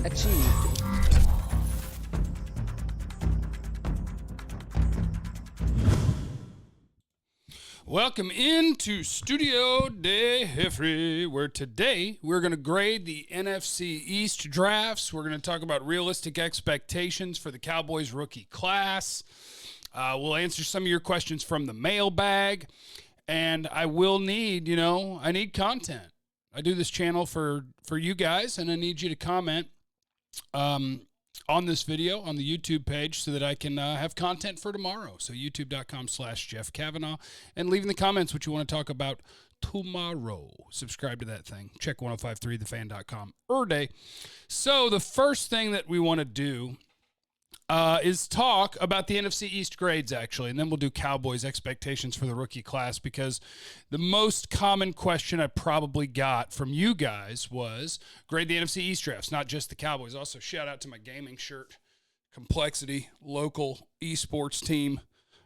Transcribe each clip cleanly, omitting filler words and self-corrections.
Achieved. Welcome into Studio de Jeffrey, where today we're going to grade the NFC East drafts. We're going to talk about realistic expectations for the Cowboys rookie class. We'll answer some of your questions from the mailbag, and I will need, I need content. I do this channel for you guys, and I need you to comment on this video on the YouTube page so that I can have content for tomorrow. So youtube.com/Jeff Kavanaugh, and leave in the comments what you want to talk about tomorrow. Subscribe to that thing. Check 1053thefan.com every day. So the first thing that we want to do is talk about the NFC East grades, actually, and then we'll do Cowboys expectations for the rookie class, because the most common question I probably got from you guys was grade the NFC East drafts, not just the Cowboys. Also, shout out to my gaming shirt, Complexity, local esports team.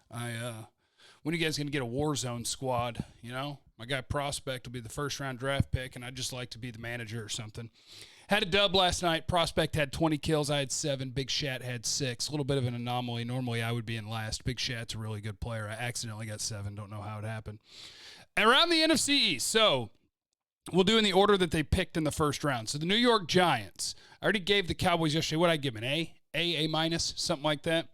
When are you guys going to get a Warzone squad? My guy Prospect will be the first-round draft pick, and I'd just like to be the manager or something. Had a dub last night. Prospect had 20 kills. I had 7. Big Shat had 6. A little bit of an anomaly. Normally, I would be in last. Big Shat's a really good player. I accidentally got 7. Don't know how it happened. Around the NFC East. So we'll do in the order that they picked in the first round. So the New York Giants. I already gave the Cowboys yesterday. What did I give them? An A minus, something like that.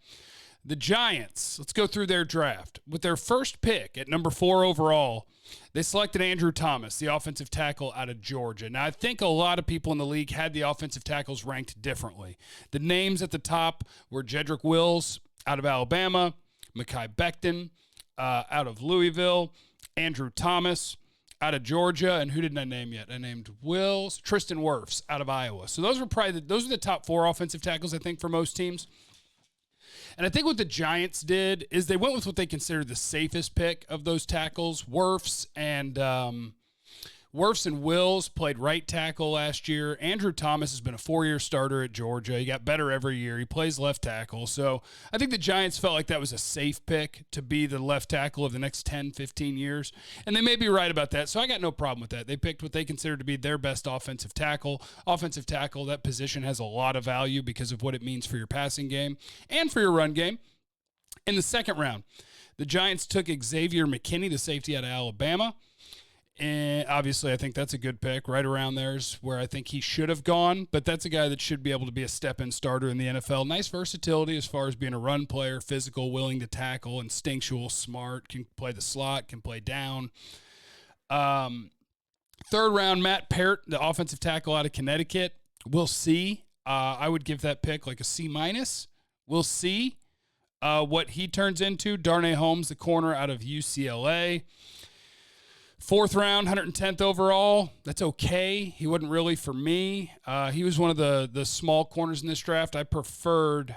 The Giants, let's go through their draft. With their first pick at number 4 overall, they selected Andrew Thomas, the offensive tackle out of Georgia. Now, I think a lot of people in the league had the offensive tackles ranked differently. The names at the top were Jedrick Wills out of Alabama, Mekhi Becton out of Louisville, Andrew Thomas out of Georgia, and who didn't I name yet? I named Wills, Tristan Wirfs out of Iowa. So those were the top 4 offensive tackles, I think, for most teams. And I think what the Giants did is they went with what they considered the safest pick of those tackles. Wirfs and Wills played right tackle last year. Andrew Thomas has been a 4-year starter at Georgia. He got better every year. He plays left tackle. So I think the Giants felt like that was a safe pick to be the left tackle of the next 10, 15 years. And they may be right about that. So I got no problem with that. They picked what they considered to be their best offensive tackle. Offensive tackle, that position has a lot of value because of what it means for your passing game and for your run game. In the second round, the Giants took Xavier McKinney, the safety out of Alabama. And obviously, I think that's a good pick. Right around there's where I think he should have gone, but that's a guy that should be able to be a step-in starter in the NFL. Nice versatility as far as being a run player, physical, willing to tackle, instinctual, smart, can play the slot, can play down. Third round, Matt Parrott, the offensive tackle out of Connecticut. We'll see. I would give that pick like a C-. We'll see what he turns into. Darnay Holmes, the corner out of UCLA. Fourth round, 110th overall. That's okay. He wasn't really for me. He was one of the small corners in this draft. I preferred,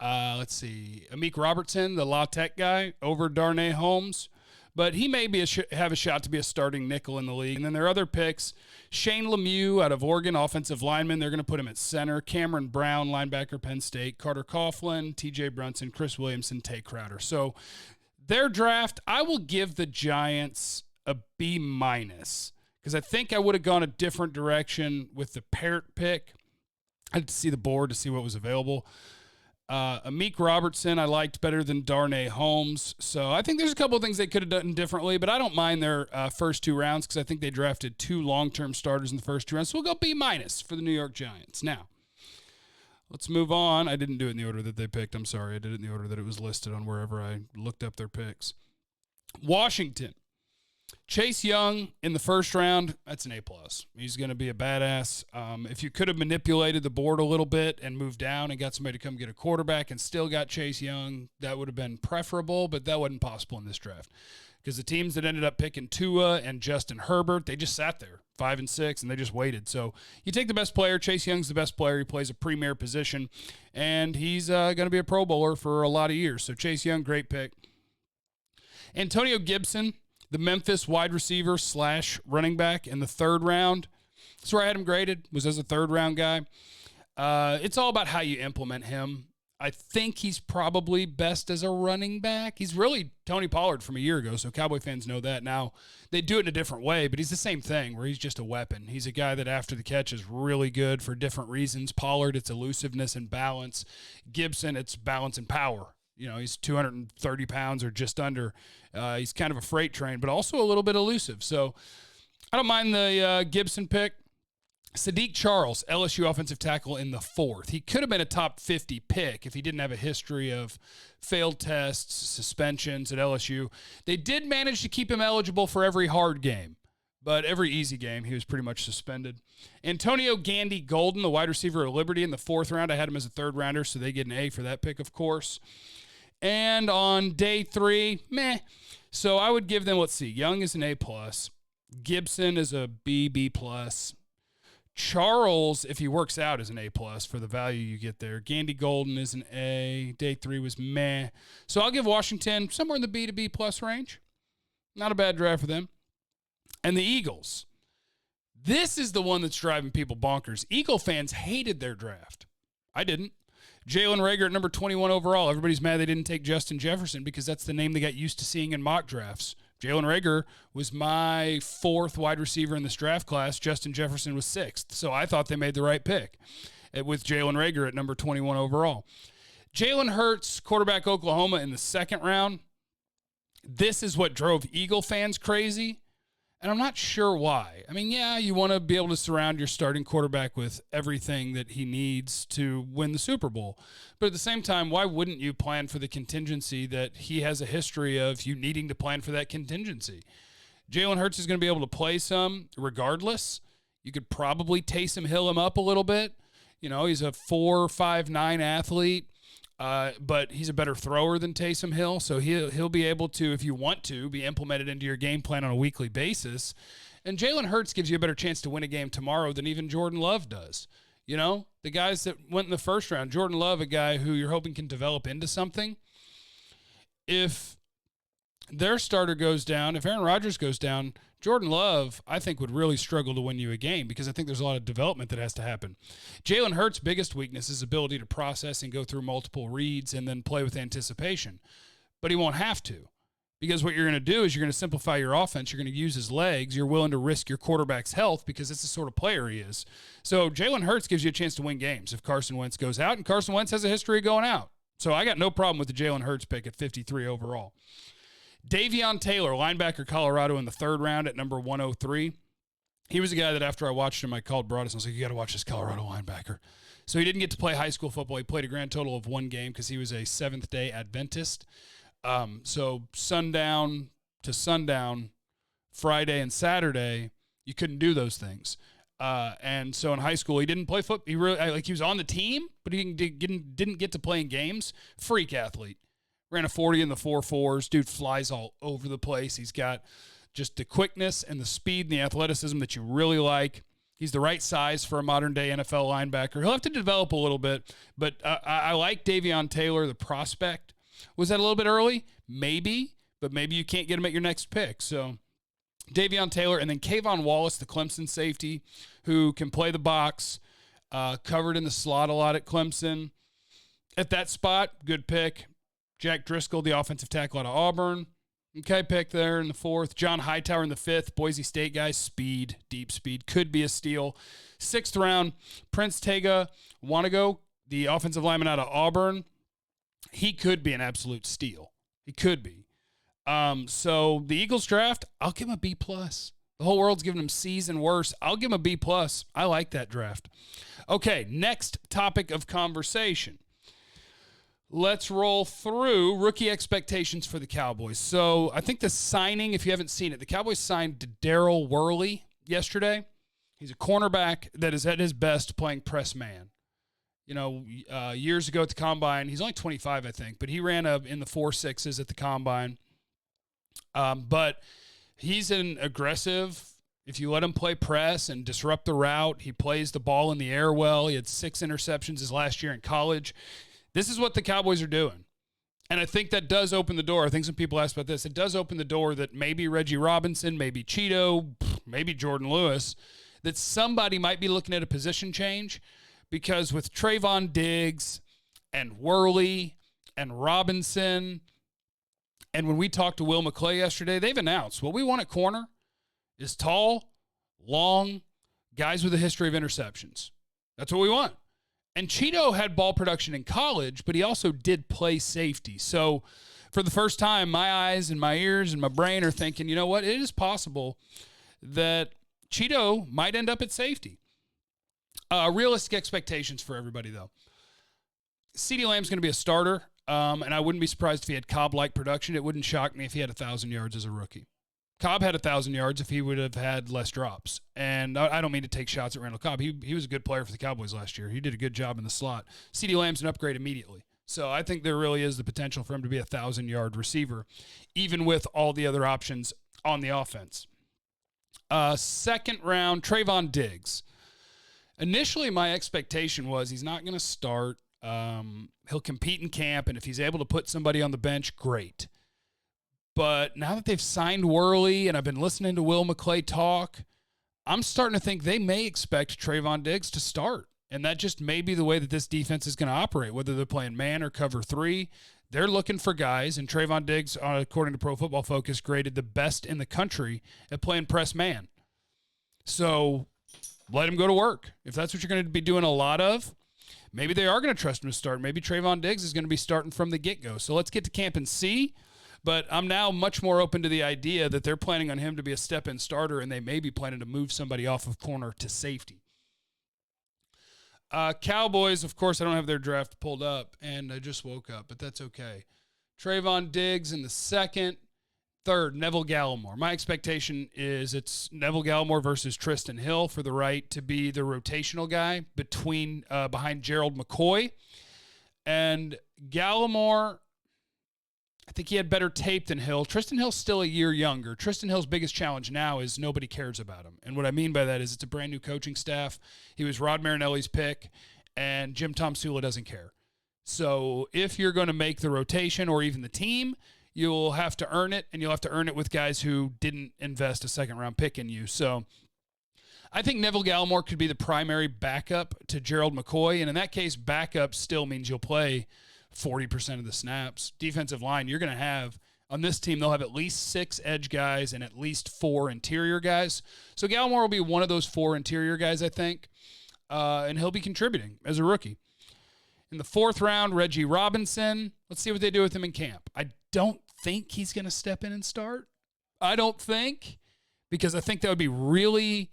Amik Robertson, the La Tech guy, over Darnay Holmes. But he may have a shot to be a starting nickel in the league. And then there are other picks. Shane Lemieux out of Oregon, offensive lineman. They're going to put him at center. Cameron Brown, linebacker, Penn State. Carter Coughlin, TJ Brunson, Chris Williamson, Tay Crowder. So their draft, I will give the Giants a B-, because I think I would have gone a different direction with the Parrott pick. I had to see the board to see what was available. Amik Robertson I liked better than Darnay Holmes. So I think there's a couple of things they could have done differently, but I don't mind their first 2 rounds because I think they drafted 2 long-term starters in the first 2 rounds. So we'll go B- for the New York Giants. Now, let's move on. I didn't do it in the order that they picked. I'm sorry. I did it in the order that it was listed on wherever I looked up their picks. Washington. Chase Young in the first round, that's an A+. He's going to be a badass. If you could have manipulated the board a little bit and moved down and got somebody to come get a quarterback and still got Chase Young, that would have been preferable, but that wasn't possible in this draft. Because the teams that ended up picking Tua and Justin Herbert, they just sat there, 5 and 6, and they just waited. So you take the best player. Chase Young's the best player. He plays a premier position, and he's going to be a Pro Bowler for a lot of years. So Chase Young, great pick. Antonio Gibson, the Memphis wide receiver / running back in the third round. That's where I had him graded, was as a third-round guy. It's all about how you implement him. I think he's probably best as a running back. He's really Tony Pollard from a year ago, so Cowboy fans know that. Now, they do it in a different way, but he's the same thing where he's just a weapon. He's a guy that after the catch is really good for different reasons. Pollard, it's elusiveness and balance. Gibson, it's balance and power. He's 230 pounds or just under. He's kind of a freight train, but also a little bit elusive. So I don't mind the Gibson pick. Sadiq Charles, LSU offensive tackle in the 4th. He could have been a top 50 pick if he didn't have a history of failed tests, suspensions at LSU. They did manage to keep him eligible for every hard game, but every easy game he was pretty much suspended. Antonio Gandy Golden, the wide receiver of Liberty in the 4th round. I had him as a 3rd rounder, so they get an A for that pick, of course. And on day 3, meh. So I would give them, let's see, Young is an A+. Gibson is a B+. Charles, if he works out, is an A+ for the value you get there. Gandy Golden is an A. Day 3 was meh. So I'll give Washington somewhere in the B to B+ range. Not a bad draft for them. And the Eagles. This is the one that's driving people bonkers. Eagle fans hated their draft. I didn't. Jalen Reagor at number 21 overall. Everybody's mad they didn't take Justin Jefferson because that's the name they got used to seeing in mock drafts. Jalen Reagor was my 4th wide receiver in this draft class. Justin Jefferson was 6th. So I thought they made the right pick with Jalen Reagor at number 21 overall. Jalen Hurts, quarterback Oklahoma in the 2nd round. This is what drove Eagle fans crazy. And I'm not sure why. I mean, yeah, you want to be able to surround your starting quarterback with everything that he needs to win the Super Bowl. But at the same time, why wouldn't you plan for the contingency that he has a history of you needing to plan for that contingency? Jalen Hurts is going to be able to play some regardless. You could probably Taysom Hill him up a little bit. He's a 4.59 athlete. But he's a better thrower than Taysom Hill, so he'll be able to, if you want to, be implemented into your game plan on a weekly basis. And Jalen Hurts gives you a better chance to win a game tomorrow than even Jordan Love does. The guys that went in the 1st round, Jordan Love, a guy who you're hoping can develop into something. If their starter goes down, if Aaron Rodgers goes down, Jordan Love, I think, would really struggle to win you a game because I think there's a lot of development that has to happen. Jalen Hurts' biggest weakness is ability to process and go through multiple reads and then play with anticipation. But he won't have to because what you're going to do is you're going to simplify your offense. You're going to use his legs. You're willing to risk your quarterback's health because it's the sort of player he is. So Jalen Hurts gives you a chance to win games if Carson Wentz goes out, and Carson Wentz has a history of going out. So I got no problem with the Jalen Hurts pick at 53 overall. Davion Taylor, linebacker, Colorado in the 3rd round at number 103. He was a guy that after I watched him, I called Broadus and I was like, you got to watch this Colorado linebacker. So he didn't get to play high school football. He played a grand total of 1 game because he was a Seventh-day Adventist. So sundown to sundown, Friday and Saturday, you couldn't do those things. And so in high school, he didn't play football. He was on the team, but he didn't get to play in games. Freak athlete. Ran a 40 in the 4.4s. Dude flies all over the place. He's got just the quickness and the speed and the athleticism that you really like. He's the right size for a modern-day NFL linebacker. He'll have to develop a little bit, but I like Davion Taylor, the prospect. Was that a little bit early? Maybe, but maybe you can't get him at your next pick. So Davion Taylor, and then Kayvon Wallace, the Clemson safety, who can play the box, covered in the slot a lot at Clemson. At that spot, good pick. Jack Driscoll, the offensive tackle out of Auburn. Okay, pick there in the 4th. John Hightower in the 5th. Boise State guy, speed, deep speed. Could be a steal. 6th round, Prince Tega Wanago, the offensive lineman out of Auburn. He could be an absolute steal. He could be. So the Eagles draft, I'll give him a B+. The whole world's giving him C's and worse. I'll give him a B+. I like that draft. Okay, next topic of conversation. Let's roll through rookie expectations for the Cowboys. So I think the signing, if you haven't seen it, the Cowboys signed Daryl Worley yesterday. He's a cornerback that is at his best playing press man. Years ago at the Combine, he's only 25, I think, but he ran in the 4.6s at the Combine. But he's an aggressive. If you let him play press and disrupt the route, he plays the ball in the air well. He had 6 interceptions his last year in college. This is what the Cowboys are doing. And I think that does open the door. I think some people asked about this. It does open the door that maybe Reggie Robinson, maybe Cheeto, maybe Jordan Lewis, that somebody might be looking at a position change because with Trayvon Diggs and Worley and Robinson. And when we talked to Will McClay yesterday, they've announced what we want at corner is tall, long, guys with a history of interceptions. That's what we want. And Cheeto had ball production in college, but he also did play safety. So for the first time, my eyes and my ears and my brain are thinking, you know what? It is possible that Cheeto might end up at safety. Realistic expectations for everybody, though. CeeDee Lamb's going to be a starter, and I wouldn't be surprised if he had Cobb-like production. It wouldn't shock me if he had 1,000 yards as a rookie. Cobb had 1,000 yards if he would have had less drops. And I don't mean to take shots at Randall Cobb. He was a good player for the Cowboys last year. He did a good job in the slot. CeeDee Lamb's an upgrade immediately. So I think there really is the potential for him to be a 1,000-yard receiver, even with all the other options on the offense. Second round, Trayvon Diggs. Initially, my expectation was he's not going to start. He'll compete in camp, and if he's able to put somebody on the bench, great. But now that they've signed Worley and I've been listening to Will McClay talk, I'm starting to think they may expect Trayvon Diggs to start. And that just may be the way that this defense is going to operate, whether they're playing man or cover three. They're looking for guys, and Trayvon Diggs, according to Pro Football Focus, graded the best in the country at playing press man. So let him go to work. If that's what you're going to be doing a lot of, maybe they are going to trust him to start. Maybe Trayvon Diggs is going to be starting from the get-go. So let's get to camp and see. But I'm now much more open to the idea that they're planning on him to be a step-in starter, and they may be planning to move somebody off of corner to safety. Cowboys, of course, I don't have their draft pulled up, and I just woke up, but that's okay. Trayvon Diggs in the second. Third, Neville Gallimore. My expectation is it's Neville Gallimore versus Tristan Hill for the right to be the rotational guy behind Gerald McCoy. And Gallimore, I think he had better tape than Hill. Tristan Hill's still a year younger. Tristan Hill's biggest challenge now is nobody cares about him. And what I mean by that is it's a brand new coaching staff. He was Rod Marinelli's pick, and Jim Tomsula doesn't care. So if you're going to make the rotation or even the team, you'll have to earn it, and you'll have to earn it with guys who didn't invest a second-round pick in you. So I think Neville Gallimore could be the primary backup to Gerald McCoy, and in that case, backup still means you'll play 40% of the snaps. Defensive line, you're going to have, on this team, they'll have at least 6 edge guys and at least 4 interior guys. So Gallimore will be one of those 4 interior guys, I think, and he'll be contributing as a rookie. In the fourth round, Reggie Robinson. Let's see what they do with him in camp. I don't think he's going to step in and start. I don't think, because I think that would be really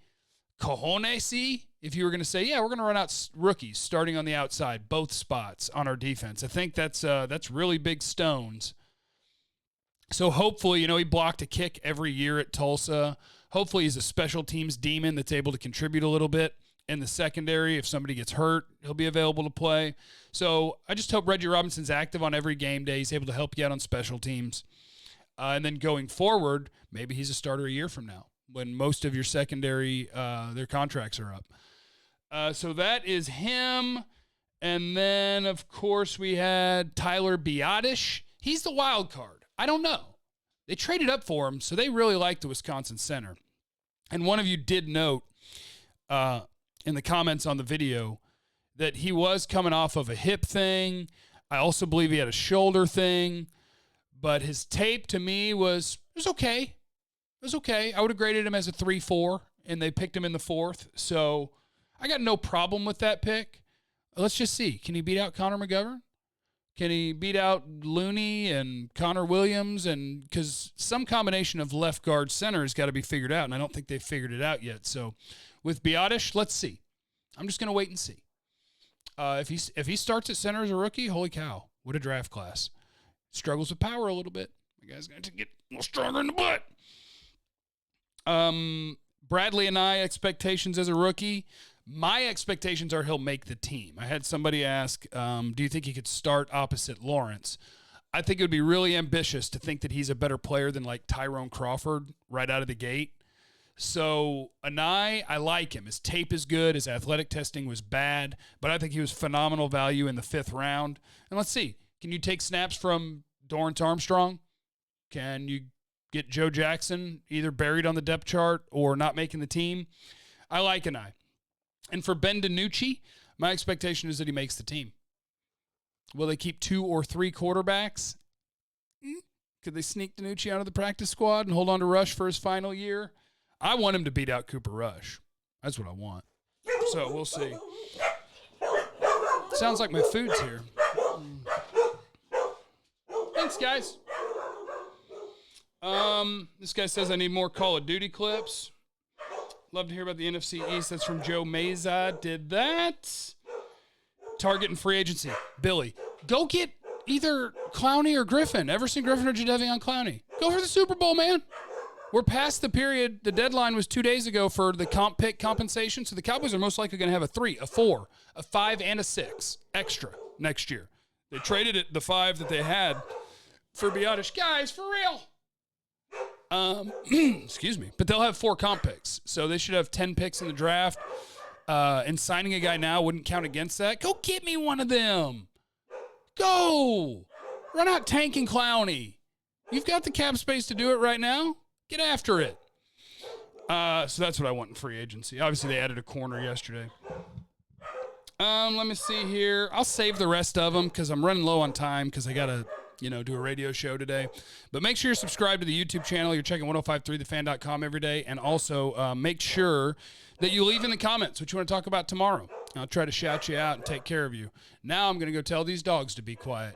cojones-y if you were going to say, yeah, we're going to run out rookies starting on the outside, both spots on our defense. I think that's really big stones. So hopefully, he blocked a kick every year at Tulsa. Hopefully he's a special teams demon that's able to contribute a little bit in the secondary. If somebody gets hurt, he'll be available to play. So I just hope Reggie Robinson's active on every game day. He's able to help you out on special teams. And then going forward, maybe he's a starter a year from now when most of your secondary, their contracts are up. So that is him. And then, of course, we had Tyler Biadasz. He's the wild card. I don't know. They traded up for him, so they really like the Wisconsin center. And one of you did note in the comments on the video that he was coming off of a hip thing. I also believe he had a shoulder thing. But his tape to me was okay. It was okay. I would have graded him as a 3-4, and they picked him in the 4th. So I got no problem with that pick. Let's just see. Can he beat out Connor McGovern? Can he beat out Looney and Connor Williams? And because some combination of left guard center has got to be figured out, and I don't think they've figured it out yet. So with Biadasz, let's see. I'm just going to wait and see. If he starts at center as a rookie, holy cow, what a draft class. Struggles with power a little bit. The guy's going to get a little stronger in the butt. Bradley and I, expectations as a rookie. My expectations are he'll make the team. I had somebody ask, do you think he could start opposite Lawrence? I think it would be really ambitious to think that he's a better player than like Tyrone Crawford right out of the gate. So Anai, I like him. His tape is good. His athletic testing was bad, but I think he was phenomenal value in the 5th round. And let's see, can you take snaps from Dorrance Armstrong? Can you get Joe Jackson either buried on the depth chart or not making the team? I like Anai. And for Ben DiNucci, my expectation is that he makes the team. Will they keep 2 or 3 quarterbacks? Could they sneak DiNucci out of the practice squad and hold on to Rush for his final year? I want him to beat out Cooper Rush. That's what I want. So we'll see. Sounds like my food's here. Thanks, guys. This guy says I need more Call of Duty clips. Love to hear about the NFC East. That's from Joe Meza. Did that. Target and free agency. Billy, go get either Clowney or Griffin. Everson Griffin or Jadeveon Clowney. Go for the Super Bowl, man. We're past the period. The deadline was 2 days ago for the comp pick compensation. So the Cowboys are most likely going to have a 3, a 4, a 5, and a 6 extra next year. They traded it, the 5 that they had, for Biotish. Guys, for real. Excuse me. But they'll have 4 comp picks. So they should have 10 picks in the draft. And signing a guy now wouldn't count against that. Go get me one of them. Go. Run out Tank and Clowney. You've got the cap space to do it right now. Get after it. So that's what I want in free agency. Obviously, they added a corner yesterday. Let me see here. I'll save the rest of them because I'm running low on time because I got to, do a radio show today. But make sure you're subscribed to the YouTube channel. You're checking 1053thefan.com every day. And also make sure that you leave in the comments what you want to talk about tomorrow. I'll try to shout you out and take care of you. Now I'm going to go tell these dogs to be quiet.